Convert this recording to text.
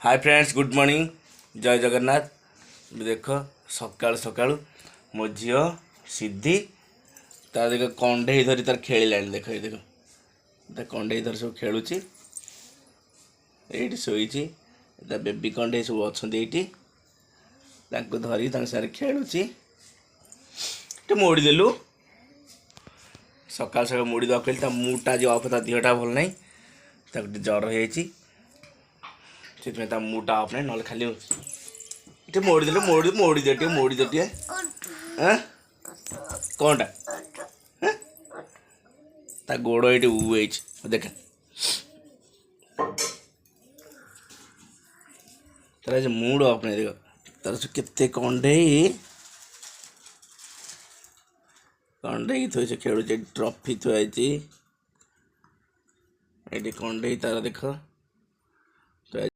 Hi friends, good morning, जय जगन्नाथ। देख सकाल सकाल मो झी सिद्धि तार देख कंडे धरी तार खेल देख देख कंडे धर सब खेलुची ये शोची बेबी कंडे सब अच्छा धरी सारे खेलुची मोड़देलु सकाल सकाल मोड़ी दवा कहली मुटा जो अफ देहटा भल ना जर हो मुटा अफ ना ना खाली मोड़देलु मोड़ी दे कौनटा ता गोड़ ये उई देख तार मूड अफ नहीं देख तार केते कंडे कंडे थोड़े खेलुचे ट्रॉफी थुआई ये कंडे तार देख